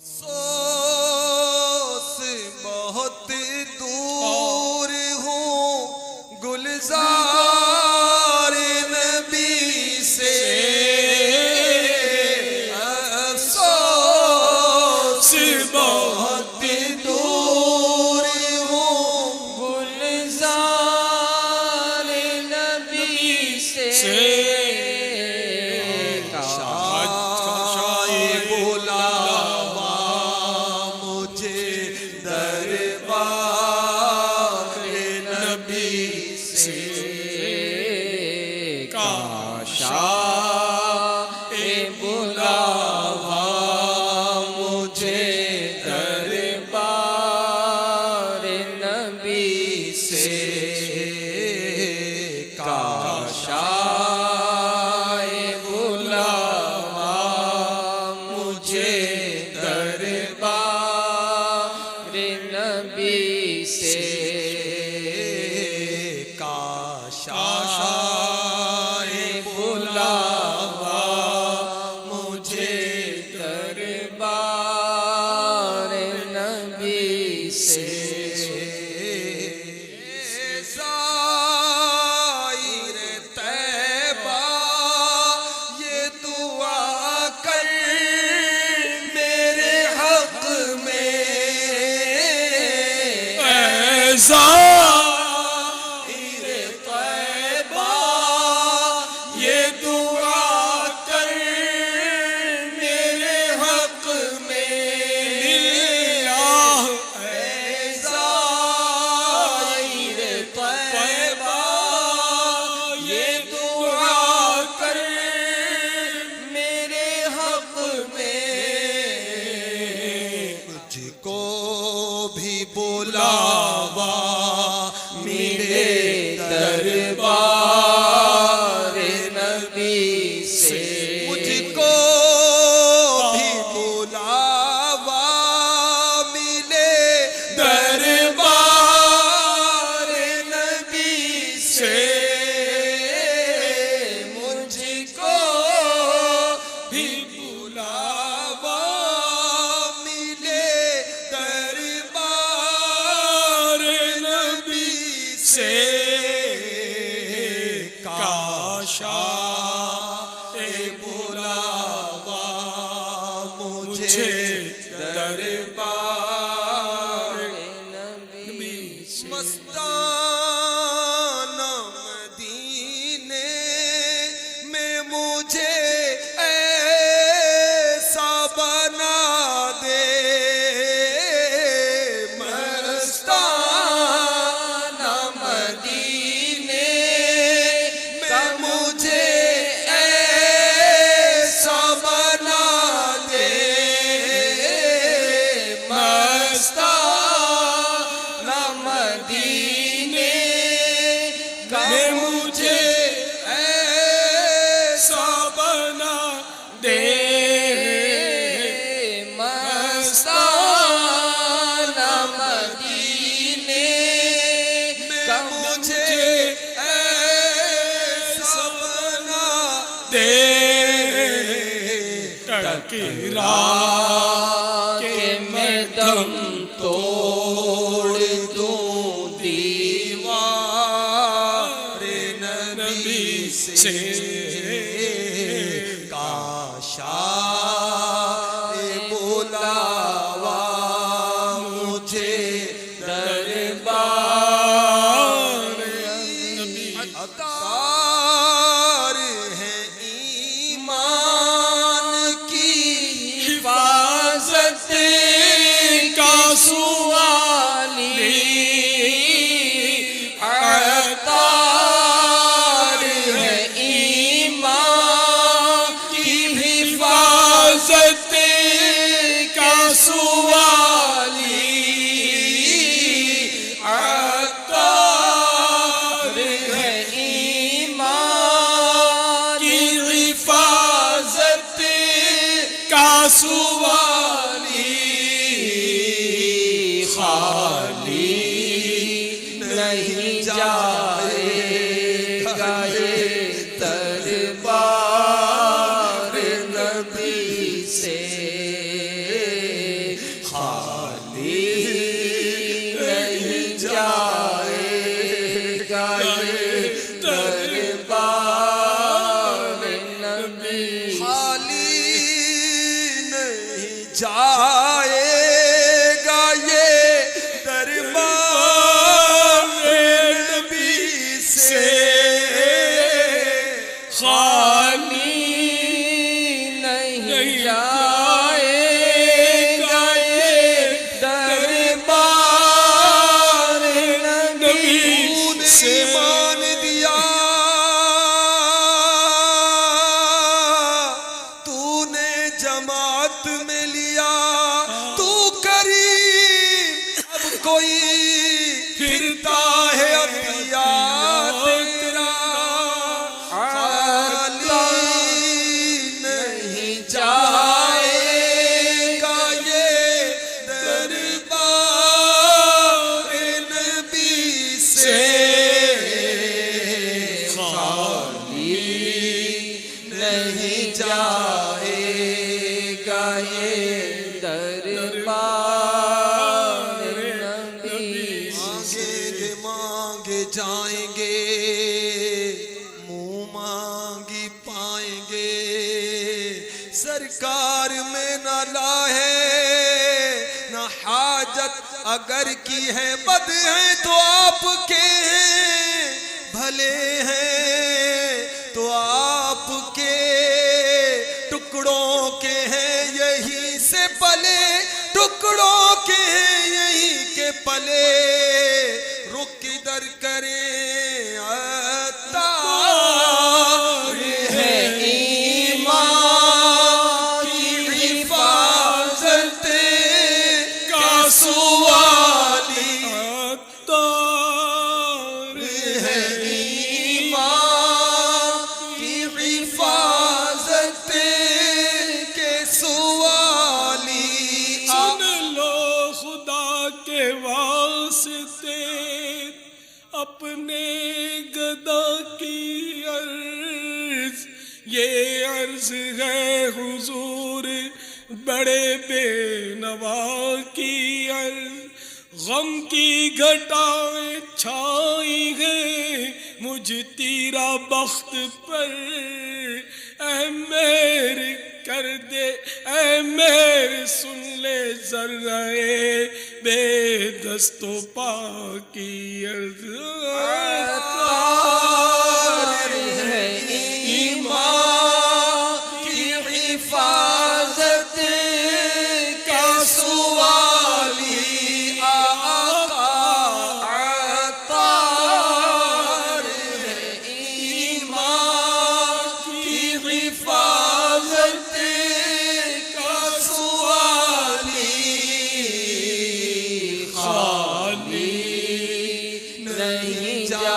सोस बहुत दूर हूँ गुलजार नबी से, अफसोस बहुत दूर हूँ गुलजार नबी से। ज़ाहिर तैबा ये दुआ कर मेरे हक में, ज़ाहिर तैबा ये दुआ कर मेरे हक में। मुझको भी बुलावा मेरे दरबार नबी से, मुझको भी बुलावा मिले दरबार नबी से, मुझको भी बुलावा मिले दरबार नबी से। काशा ए बुलावा मुझे दरबार नबी से। मस्ताना मदीने में मुझे ऐसा बना दे, मुझे ऐसा बना दे, मस्ताना मदीने का मुझे ऐसा बना दे। टकरा के मैं दम तोड़ दूं दीवार नबी से। काशा ए बुलावा मुझे दरबार नबी। अतार है ईमान की हिफाजत का सुवाली, अतार है ईमान की हिफाजत का सुवाली, अतार है ईमान की हिफाजत का सुवाली। खाली नहीं जाएगा ये दरबार नबी से। जाएगा ये दरबार नबी से खाली नहीं जाएगा ये दरबार नबी से मान दिया तूने जमात में लिया तू करीब अब कोई फिरता है अतिया तेरा खाली नहीं जाएगा ये दरबार नबी से नहीं जाएगा ये दरबार नबी मांगेंगे मांगे जाएंगे मुंह मांगी पाएंगे सरकार में न लाहे न हाजत अगर की है बद है तो आपके हैं भले हैं तो आपके टुकड़ों के हैं यहीं से पले टुकड़ों के हैं यहीं के पले रुक किधर करें अतार है ईमान की हिफाजत का सुवाली अतार है ईमान की हिफाजत के सुवाली सुन लो खुदा के वास्ते अपने गदा की अर्ज ये अर्ज है हुजूर बड़े बेनवा की अर्ज गम की घटाएं छाई है मुझ तेरा बख्त पर ऐ मेरे कर दे ऐ मेरे सुन ले जर्रे बेदस्तो पाकी अर्ज है ईमान की हिफाजत का सुवाली आका अतार है ईमान की हिफाजत का सुवाली नहीं जा